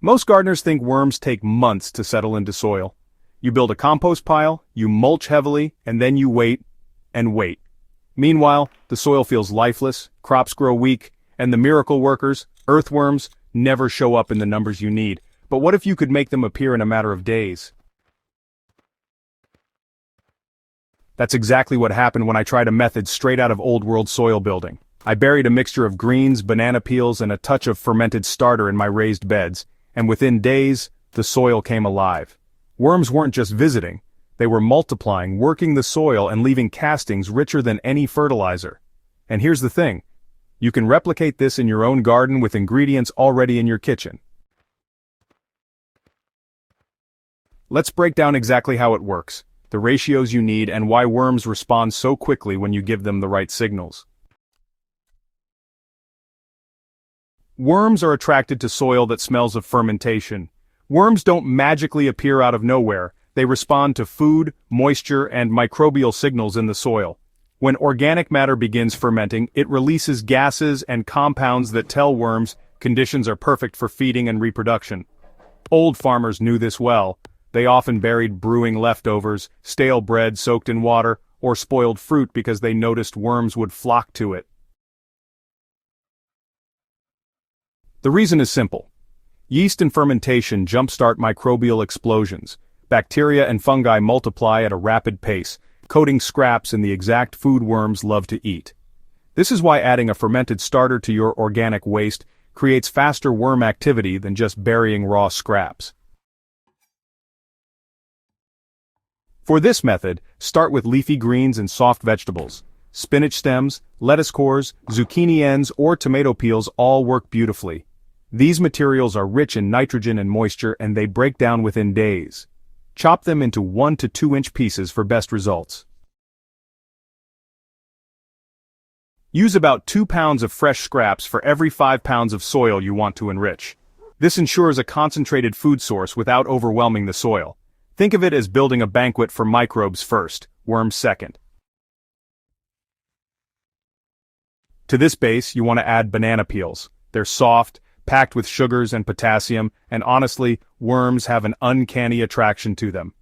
Most gardeners think worms take months to settle into soil. You build a compost pile, you mulch heavily, and then you wait and wait. Meanwhile, the soil feels lifeless, crops grow weak, and the miracle workers, earthworms, never show up in the numbers you need. But what if you could make them appear in a matter of days? That's exactly what happened when I tried a method straight out of old-world soil building. I buried a mixture of greens, banana peels, and a touch of fermented starter in my raised beds, and within days, the soil came alive. Worms weren't just visiting, they were multiplying, working the soil and leaving castings richer than any fertilizer. And here's the thing, you can replicate this in your own garden with ingredients already in your kitchen. Let's break down exactly how it works, the ratios you need, and why worms respond so quickly when you give them the right signals. Worms are attracted to soil that smells of fermentation. Worms don't magically appear out of nowhere, they respond to food, moisture, and microbial signals in the soil. When organic matter begins fermenting, it releases gases and compounds that tell worms conditions are perfect for feeding and reproduction. Old farmers knew this well. They often buried brewing leftovers, stale bread soaked in water, or spoiled fruit because they noticed worms would flock to it. The reason is simple. Yeast and fermentation jumpstart microbial explosions. Bacteria and fungi multiply at a rapid pace, coating scraps in the exact food worms love to eat. This is why adding a fermented starter to your organic waste creates faster worm activity than just burying raw scraps. For this method, start with leafy greens and soft vegetables. Spinach stems, lettuce cores, zucchini ends, or tomato peels all work beautifully. These materials are rich in nitrogen and moisture, and they break down within days. Chop them into 1 to 2 inch pieces for best results. Use about 2 pounds of fresh scraps for every 5 pounds of soil you want to enrich. This ensures a concentrated food source without overwhelming the soil. Think of it as building a banquet for microbes first, worms second. To this base, you want to add banana peels. They're soft, packed with sugars and potassium, and honestly, worms have an uncanny attraction to them.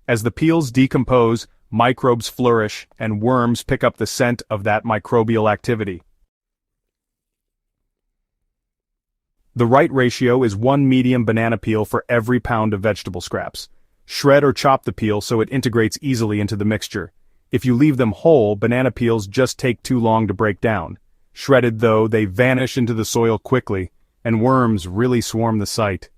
As the peels decompose, microbes flourish, and worms pick up the scent of that microbial activity. The right ratio is 1 medium banana peel for every pound of vegetable scraps. Shred or chop the peel so it integrates easily into the mixture. If you leave them whole, banana peels just take too long to break down. Shredded though, they vanish into the soil quickly, and worms really swarm the site.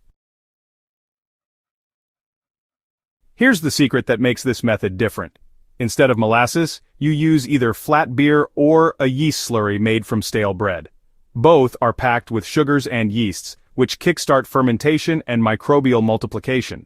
Here's the secret that makes this method different. Instead of molasses, you use either flat beer or a yeast slurry made from stale bread. Both are packed with sugars and yeasts, which kickstart fermentation and microbial multiplication.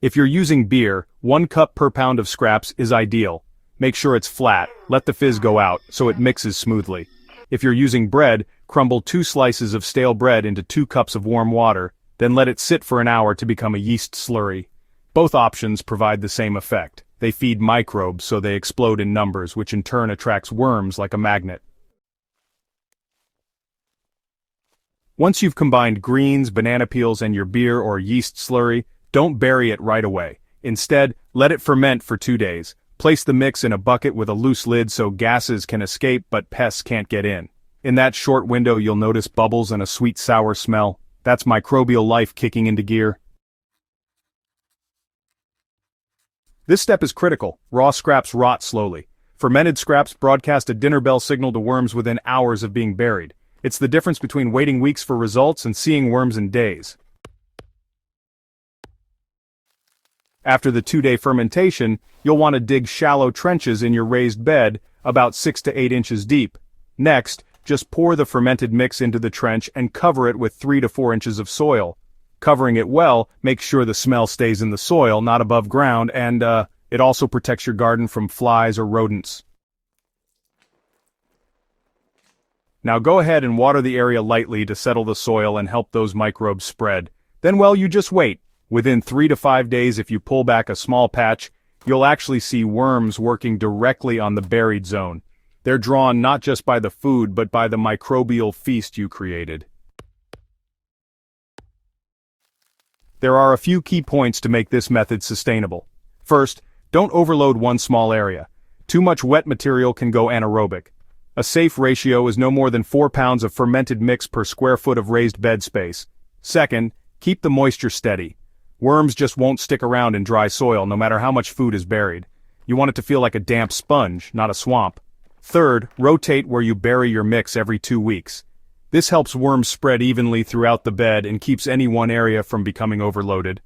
If you're using beer, 1 cup per pound of scraps is ideal. Make sure it's flat, let the fizz go out so it mixes smoothly. If you're using bread, crumble 2 slices of stale bread into 2 cups of warm water, then let it sit for an hour to become a yeast slurry. Both options provide the same effect. They feed microbes so they explode in numbers, which in turn attracts worms like a magnet. Once you've combined greens, banana peels, and your beer or yeast slurry, don't bury it right away. Instead, let it ferment for 2 days. Place the mix in a bucket with a loose lid so gases can escape but pests can't get in. In that short window you'll notice bubbles and a sweet sour smell. That's microbial life kicking into gear. This step is critical. Raw scraps rot slowly. Fermented scraps broadcast a dinner bell signal to worms within hours of being buried. It's the difference between waiting weeks for results and seeing worms in days. After the 2-day fermentation, you'll want to dig shallow trenches in your raised bed, about 6 to 8 inches deep. Next, just pour the fermented mix into the trench and cover it with 3 to 4 inches of soil. Covering it well makes sure the smell stays in the soil, not above ground, and it also protects your garden from flies or rodents. Now go ahead and water the area lightly to settle the soil and help those microbes spread. Then, well, you just wait. Within 3 to 5 days, if you pull back a small patch, you'll actually see worms working directly on the buried zone. They're drawn not just by the food but by the microbial feast you created. There are a few key points to make this method sustainable. First, don't overload one small area. Too much wet material can go anaerobic. A safe ratio is no more than 4 pounds of fermented mix per square foot of raised bed space. Second, keep the moisture steady. Worms just won't stick around in dry soil no matter how much food is buried. You want it to feel like a damp sponge, not a swamp. Third, rotate where you bury your mix every 2 weeks. This helps worms spread evenly throughout the bed and keeps any one area from becoming overloaded.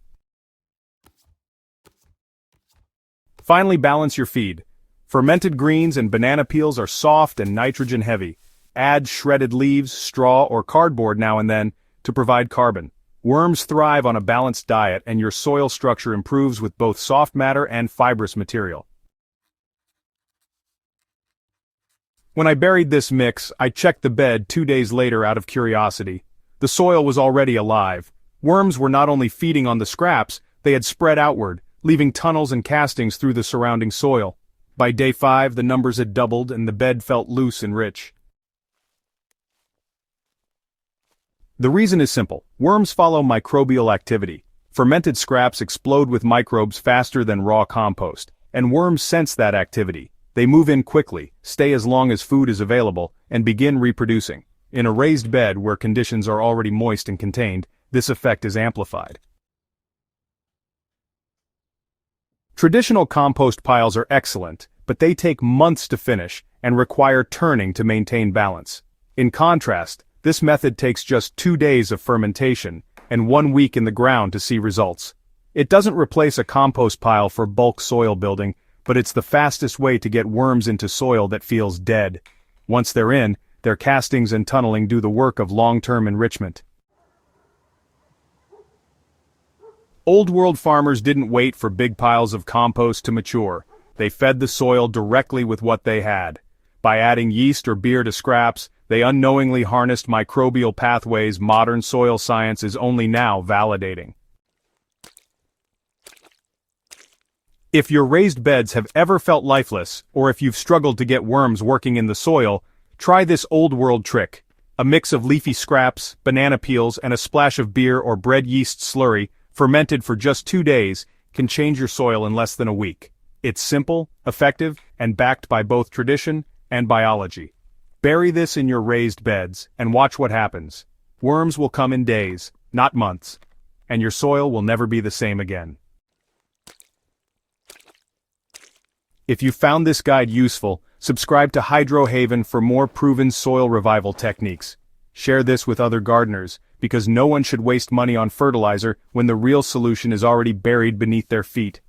Finally, balance your feed. Fermented greens and banana peels are soft and nitrogen heavy. Add shredded leaves, straw, or cardboard now and then to provide carbon. Worms thrive on a balanced diet, and your soil structure improves with both soft matter and fibrous material. When I buried this mix, I checked the bed 2 days later out of curiosity. The soil was already alive. Worms were not only feeding on the scraps, they had spread outward, leaving tunnels and castings through the surrounding soil. By day 5, the numbers had doubled and the bed felt loose and rich. The reason is simple. Worms follow microbial activity. Fermented scraps explode with microbes faster than raw compost, and worms sense that activity. They move in quickly, stay as long as food is available, and begin reproducing. In a raised bed where conditions are already moist and contained, this effect is amplified. Traditional compost piles are excellent, but they take months to finish and require turning to maintain balance. In contrast, this method takes just 2 days of fermentation and 1 week in the ground to see results. It doesn't replace a compost pile for bulk soil building, but it's the fastest way to get worms into soil that feels dead. Once they're in, their castings and tunneling do the work of long-term enrichment. Old world farmers didn't wait for big piles of compost to mature. They fed the soil directly with what they had. By adding yeast or beer to scraps, they unknowingly harnessed microbial pathways modern soil science is only now validating. If your raised beds have ever felt lifeless, or if you've struggled to get worms working in the soil, try this old-world trick. A mix of leafy scraps, banana peels, and a splash of beer or bread yeast slurry, fermented for just 2 days, can change your soil in less than a week. It's simple, effective, and backed by both tradition and biology. Bury this in your raised beds, and watch what happens. Worms will come in days, not months, and your soil will never be the same again. If you found this guide useful, subscribe to HydroHaven for more proven soil revival techniques. Share this with other gardeners, because no one should waste money on fertilizer when the real solution is already buried beneath their feet.